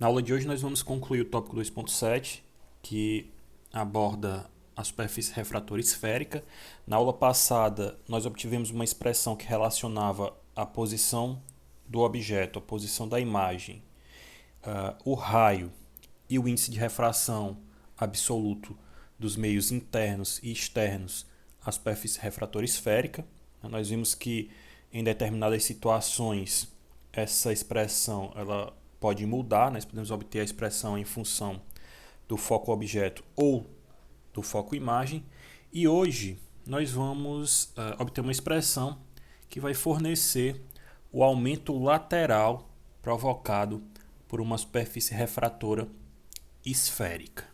Na aula de hoje nós vamos concluir o tópico 2.7, que aborda a superfície refratora esférica. Na aula passada nós obtivemos uma expressão que relacionava a posição do objeto, a posição da imagem, o raio e o índice de refração absoluto dos meios internos e externos à superfície refratora esférica. Nós vimos que em determinadas situações essa expressão ela pode mudar, nós podemos obter a expressão em função do foco objeto ou do foco imagem. E hoje nós vamos obter uma expressão que vai fornecer o aumento lateral provocado por uma superfície refratora esférica.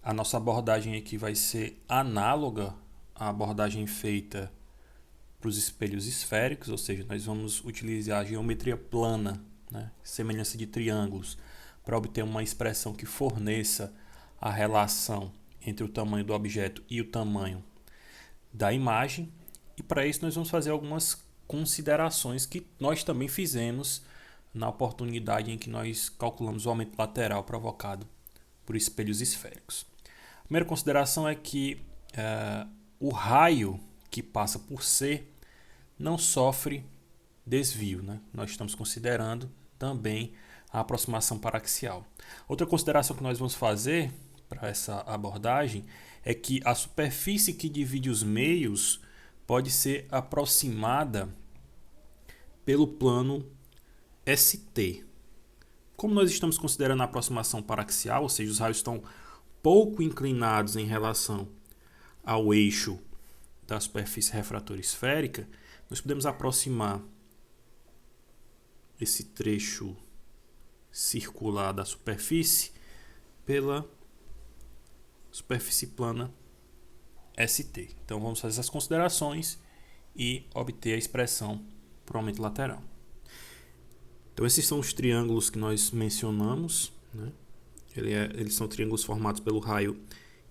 A nossa abordagem aqui vai ser análoga à abordagem feita para os espelhos esféricos, ou seja, nós vamos utilizar a geometria plana, semelhança de triângulos, para obter uma expressão que forneça a relação entre o tamanho do objeto e o tamanho da imagem. E para isso nós vamos fazer algumas considerações que nós também fizemos na oportunidade em que nós calculamos o aumento lateral provocado por espelhos esféricos. A primeira consideração é que o raio que passa por C não sofre desvio. Nós estamos considerando também a aproximação paraxial. Outra consideração que nós vamos fazer para essa abordagem é que a superfície que divide os meios pode ser aproximada pelo plano ST. Como nós estamos considerando a aproximação paraxial, ou seja, os raios estão pouco inclinados em relação ao eixo da superfície refratora esférica, nós podemos aproximar esse trecho circular da superfície pela superfície plana ST. Então vamos fazer essas considerações e obter a expressão para o aumento lateral. Então esses são os triângulos que nós mencionamos, Eles são triângulos formados pelo raio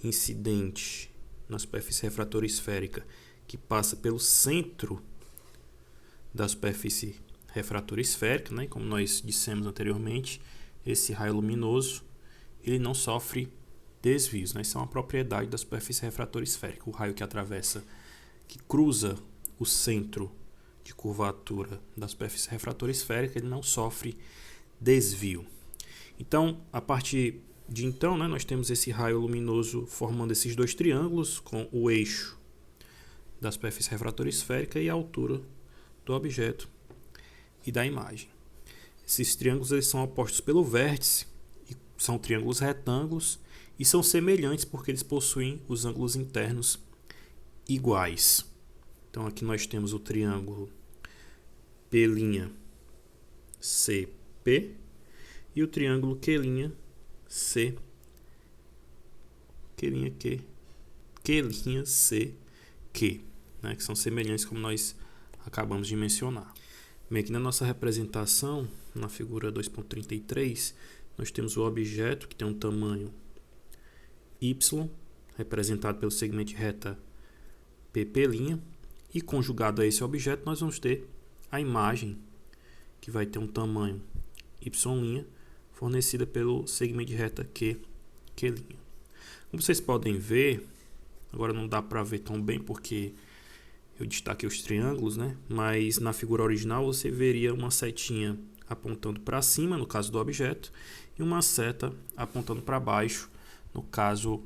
incidente na superfície refratora esférica, que passa pelo centro da superfície refratora esférica, Como nós dissemos anteriormente, esse raio luminoso ele não sofre desvios, Isso é uma propriedade da superfície refratora esférica. O raio que atravessa, que cruza o centro de curvatura da superfície refratora esférica, ele não sofre desvio. Então, a partir de então, nós temos esse raio luminoso formando esses dois triângulos com o eixo da superfície refratora esférica e a altura do objeto e da imagem. Esses triângulos eles são opostos pelo vértice, e são triângulos retângulos e são semelhantes porque eles possuem os ângulos internos iguais. Então aqui nós temos o triângulo P'CP e o triângulo Q'CQ, que são semelhantes como nós acabamos de mencionar. Bem, aqui na nossa representação, na figura 2.33, nós temos o objeto que tem um tamanho y, representado pelo segmento de reta PP', e conjugado a esse objeto nós vamos ter a imagem, que vai ter um tamanho y', fornecida pelo segmento de reta Q'. Como vocês podem ver, agora não dá para ver tão bem porque eu destaquei os triângulos, Mas na figura original você veria uma setinha apontando para cima, no caso do objeto, e uma seta apontando para baixo, no caso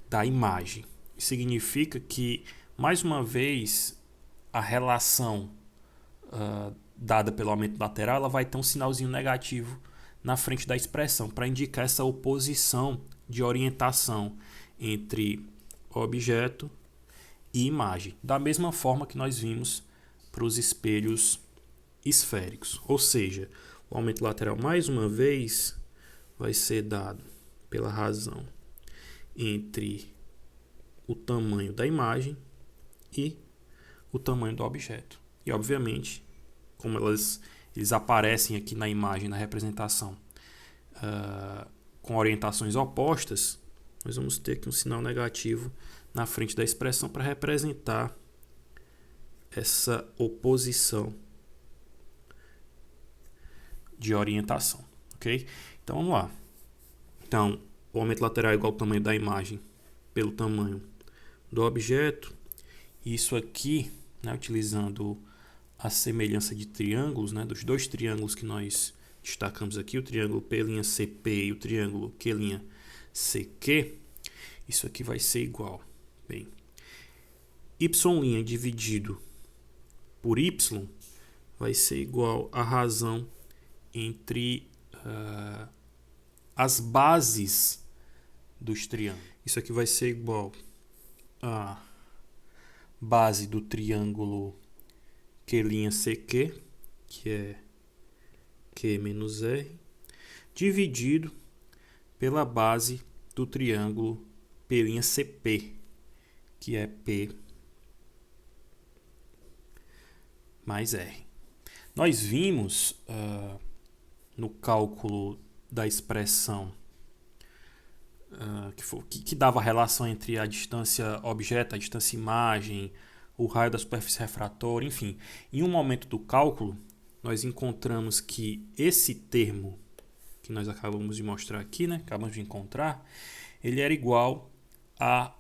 da imagem. Isso significa que, mais uma vez, a relação dada pelo aumento lateral ela vai ter um sinalzinho negativo na frente da expressão, para indicar essa oposição de orientação entre objeto e imagem, da mesma forma que nós vimos para os espelhos esféricos. Ou seja, o aumento lateral, mais uma vez, vai ser dado pela razão entre o tamanho da imagem e o tamanho do objeto. E, obviamente, como eles aparecem aqui na imagem, na representação, com orientações opostas, nós vamos ter aqui um sinal negativo na frente da expressão para representar essa oposição de orientação. ok? Então vamos lá. Então, o aumento lateral é igual ao tamanho da imagem pelo tamanho do objeto. Isso aqui, né, utilizando a semelhança de triângulos, né, dos dois triângulos que nós destacamos aqui, o triângulo P'Cp e o triângulo Q'Cq, isso aqui vai ser igual. Bem, y' dividido por y vai ser igual à razão entre as bases dos triângulos. Isso aqui vai ser igual à base do triângulo Q'Cq, que é Q menos R, dividido pela base do triângulo P'Cp, que é P mais R. Nós vimos no cálculo da expressão que dava a relação entre a distância objeto, a distância imagem, o raio da superfície refratória, enfim. Em um momento do cálculo, nós encontramos que esse termo que nós acabamos de mostrar aqui, né, acabamos de encontrar, ele era igual à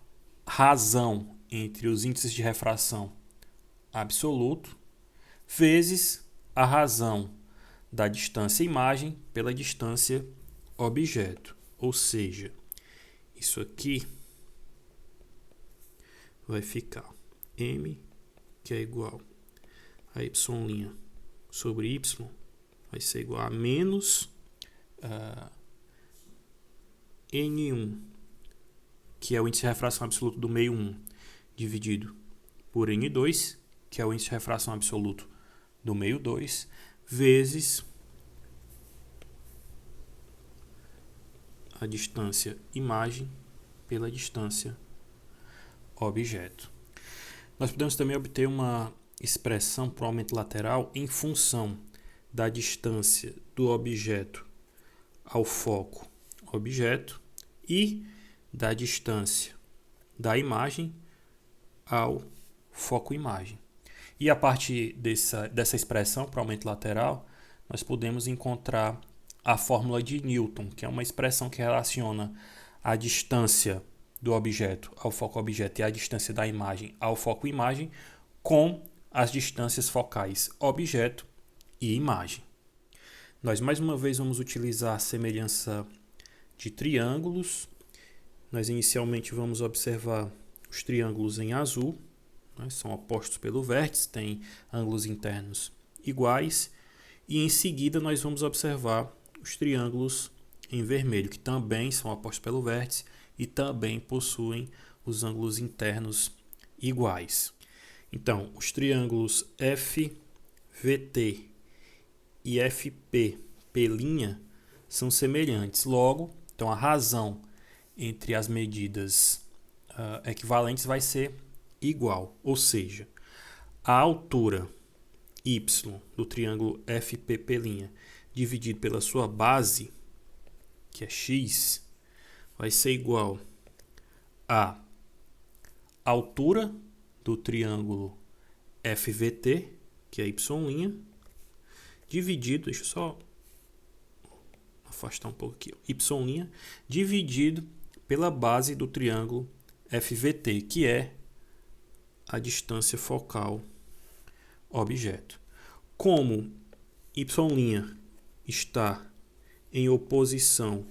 razão entre os índices de refração absoluto vezes a razão da distância imagem pela distância objeto. Ou seja, isso aqui vai ficar m, que é igual a y' sobre y, vai ser igual a menos N1, que é o índice de refração absoluto do meio 1, dividido por N2, que é o índice de refração absoluto do meio 2, vezes a distância imagem pela distância objeto. Nós podemos também obter uma expressão para o aumento lateral em função da distância do objeto ao foco objeto e da distância da imagem ao foco imagem. E a partir dessa expressão para aumento lateral, nós podemos encontrar a fórmula de Newton, que é uma expressão que relaciona a distância do objeto ao foco objeto e a distância da imagem ao foco imagem com as distâncias focais objeto e imagem. Nós mais uma vez vamos utilizar a semelhança de triângulos. Nós inicialmente vamos observar os triângulos em azul, né, são opostos pelo vértice, têm ângulos internos iguais, e em seguida nós vamos observar os triângulos em vermelho, que também são opostos pelo vértice e também possuem os ângulos internos iguais. Então, os triângulos FVT e FP, P', são semelhantes. Logo, então a razão entre as medidas equivalentes vai ser igual. Ou seja, a altura y do triângulo FPP' dividido pela sua base, que é x, vai ser igual a altura do triângulo FVT, que é y', dividido, deixa eu só afastar um pouco aqui, y', dividido pela base do triângulo FVT, que é a distância focal objeto. Como y' está em oposição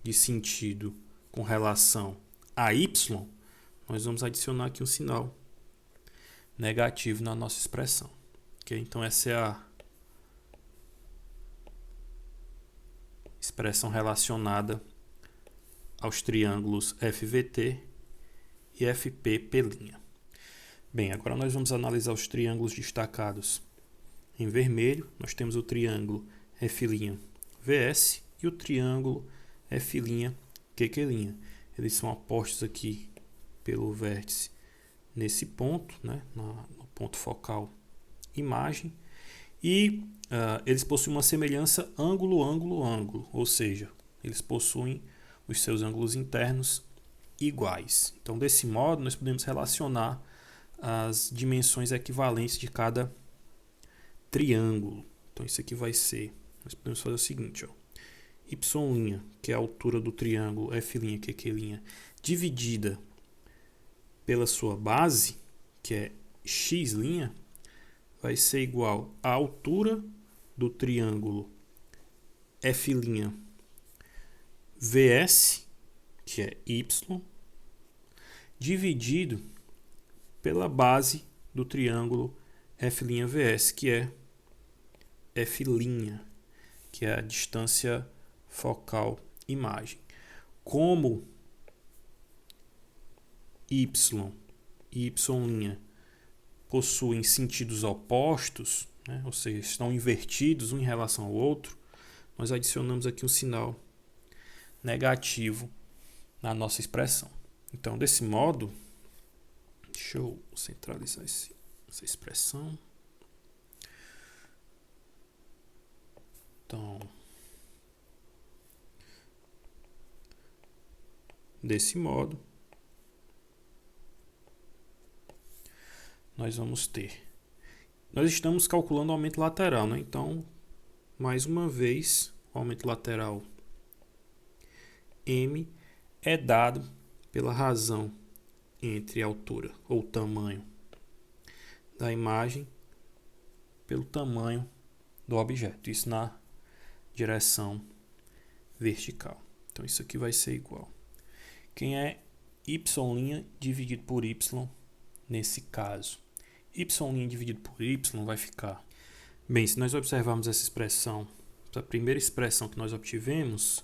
de sentido com relação a y, nós vamos adicionar aqui um sinal negativo na nossa expressão. Okay? Então, essa é a expressão relacionada aos triângulos FVT e FPP'. Bem, agora nós vamos analisar os triângulos destacados em vermelho. Nós temos o triângulo F'VS e o triângulo F'QQ'. Eles são opostos aqui pelo vértice nesse ponto, né, no ponto focal imagem. E eles possuem uma semelhança ângulo-ângulo-ângulo, ou seja, eles possuem os seus ângulos internos iguais. Então, desse modo, nós podemos relacionar as dimensões equivalentes de cada triângulo. Então, isso aqui vai ser... Nós podemos fazer o seguinte, ó. y', que é a altura do triângulo f', que é Q', dividida pela sua base, que é x', vai ser igual à altura do triângulo f' VS, que é y, dividido pela base do triângulo f'VS, que é f', que é a distância focal imagem. Como y e y' possuem sentidos opostos, né? Ou seja, estão invertidos um em relação ao outro, nós adicionamos aqui um sinal negativo na nossa expressão. Então, desse modo, deixa eu centralizar essa expressão. Então, desse modo, nós vamos ter. Nós estamos calculando o aumento lateral, né? Então, mais uma vez, o aumento lateral M é dado pela razão entre a altura ou tamanho da imagem pelo tamanho do objeto. Isso na direção vertical. Então, isso aqui vai ser igual. Quem é y' dividido por y nesse caso? Y' dividido por y vai ficar... Bem, se nós observarmos essa expressão, a primeira expressão que nós obtivemos,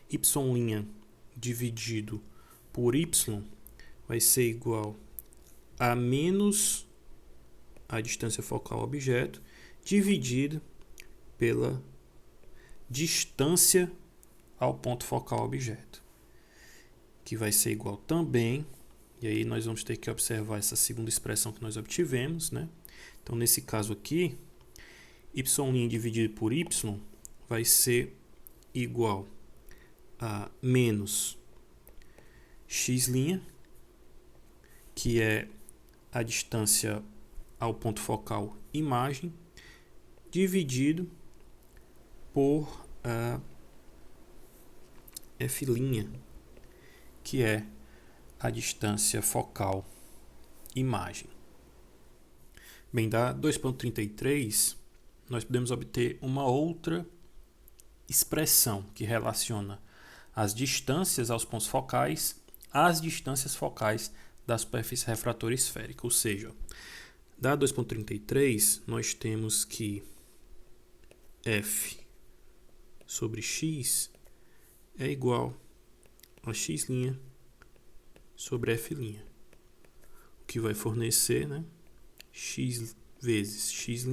y' dividido por y vai ser igual a menos a distância focal ao objeto dividido pela distância ao ponto focal ao objeto, que vai ser igual também, e aí nós vamos ter que observar essa segunda expressão que nós obtivemos, né? Então, nesse caso aqui, y' dividido por y vai ser igual a menos x', que é a distância ao ponto focal imagem, dividido por f', que é a distância focal imagem. Bem, da 2.33, nós podemos obter uma outra expressão que relaciona as distâncias aos pontos focais às distâncias focais da superfície refratora esférica. Ou seja, da 2.33, nós temos que f sobre x é igual a x' sobre f', o que vai fornecer, né, x vezes x'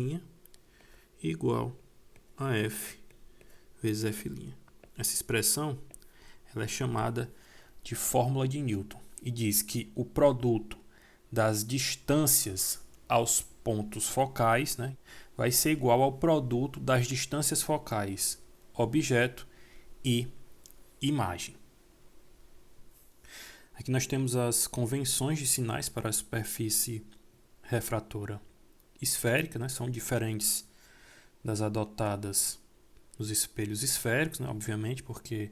igual a f vezes f'. Essa expressão ela é chamada de fórmula de Newton e diz que o produto das distâncias aos pontos focais, né, vai ser igual ao produto das distâncias focais objeto e imagem. Aqui nós temos as convenções de sinais para a superfície refratora esférica, né? São diferentes das adotadas nos espelhos esféricos, né? Obviamente, porque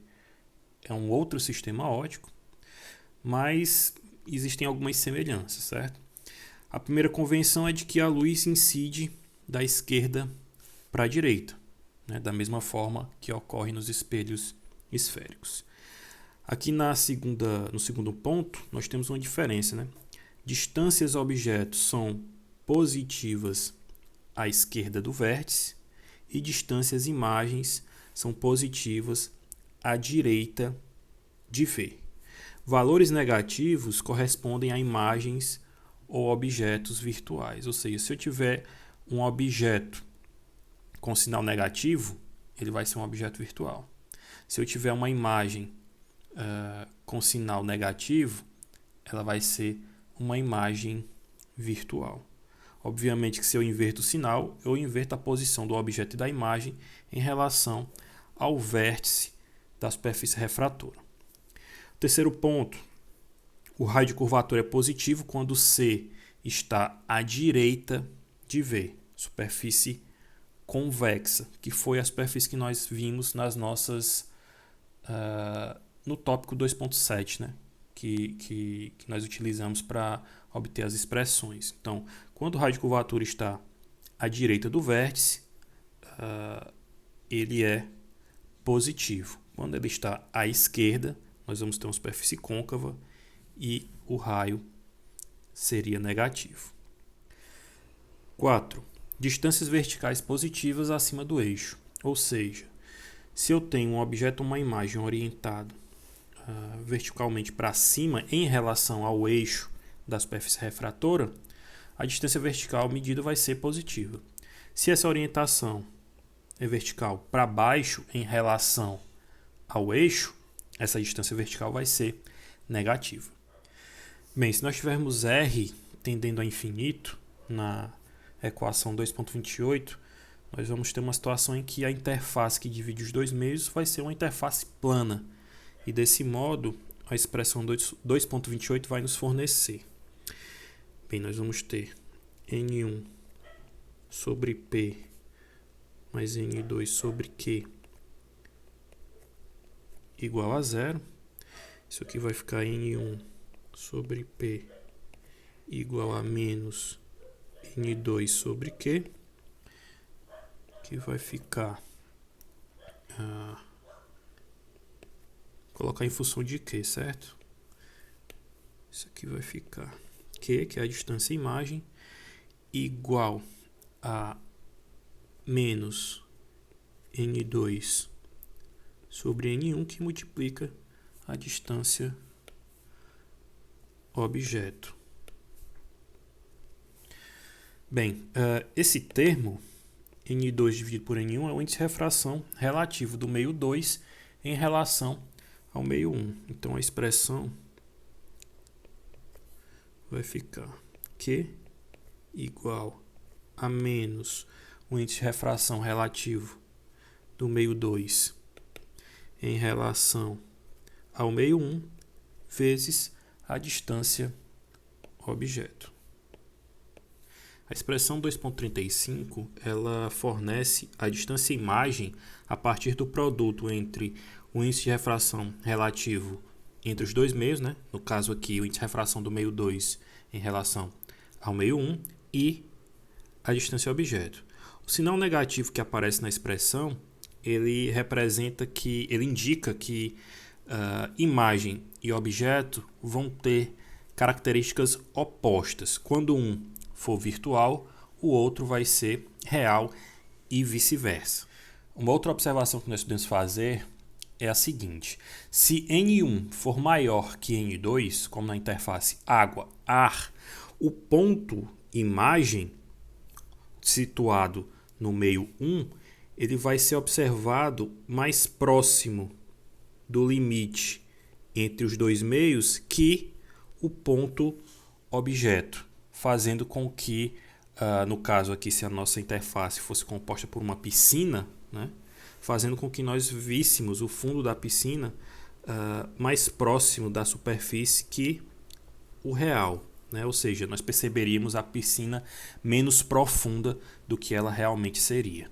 é um outro sistema óptico, mas existem algumas semelhanças, certo? A primeira convenção é de que a luz incide da esquerda para a direita, né? Da mesma forma que ocorre nos espelhos esféricos. Aqui no segundo ponto, nós temos uma diferença, né? Distâncias a objetos são positivas à esquerda do vértice e distâncias imagens são positivas à direita de V. Valores negativos correspondem a imagens ou objetos virtuais. Ou seja, se eu tiver um objeto com sinal negativo, ele vai ser um objeto virtual. Se eu tiver uma imagem com sinal negativo, ela vai ser uma imagem virtual. Obviamente que se eu inverto o sinal, eu inverto a posição do objeto e da imagem em relação ao vértice da superfície refratora. Terceiro ponto, o raio de curvatura é positivo quando C está à direita de V, superfície convexa, que foi a superfície que nós vimos nas nossas no tópico 2.7, né? Que nós utilizamos para obter as expressões. Então, quando o raio de curvatura está à direita do vértice, ele é positivo. Quando ele está à esquerda, nós vamos ter uma superfície côncava e o raio seria negativo. 4. Distâncias verticais positivas acima do eixo. Ou seja, se eu tenho um objeto, uma imagem orientada verticalmente para cima em relação ao eixo da superfície refratora, a distância vertical medida vai ser positiva. Se essa orientação é vertical para baixo em relação ao eixo, essa distância vertical vai ser negativa. Bem, se nós tivermos R tendendo a infinito na equação 2.28, nós vamos ter uma situação em que a interface que divide os dois meios vai ser uma interface plana. E desse modo, a expressão 2.28 vai nos fornecer. Bem, nós vamos ter N1 sobre P mais N2 sobre Q igual a zero. Isso aqui vai ficar N1 sobre P igual a menos N2 sobre Q, que vai ficar... colocar em função de Q, certo? Isso aqui vai ficar Q, que é a distância imagem, igual a menos N2 sobre N1, que multiplica a distância objeto. Bem, esse termo, N2 dividido por N1, é o índice de refração relativo do meio 2 em relação ao meio 1. Então, a expressão vai ficar Q igual a menos o índice de refração relativo do meio 2 em relação ao meio 1 vezes a distância objeto. A expressão 2.35 ela fornece a distância imagem a partir do produto entre o índice de refração relativo entre os dois meios, né? No caso aqui, o índice de refração do meio 2 em relação ao meio 1 e a distância objeto. O sinal negativo que aparece na expressão, ele indica que imagem e objeto vão ter características opostas. Quando um for virtual, o outro vai ser real e vice-versa. Uma outra observação que nós podemos fazer é a seguinte: se N1 for maior que N2, como na interface água-ar, o ponto imagem situado no meio 1, ele vai ser observado mais próximo do limite entre os dois meios que o ponto objeto, fazendo com que, no caso aqui, se a nossa interface fosse composta por uma piscina, né, fazendo com que nós víssemos o fundo da piscina mais próximo da superfície que o real, né? Ou seja, nós perceberíamos a piscina menos profunda do que ela realmente seria.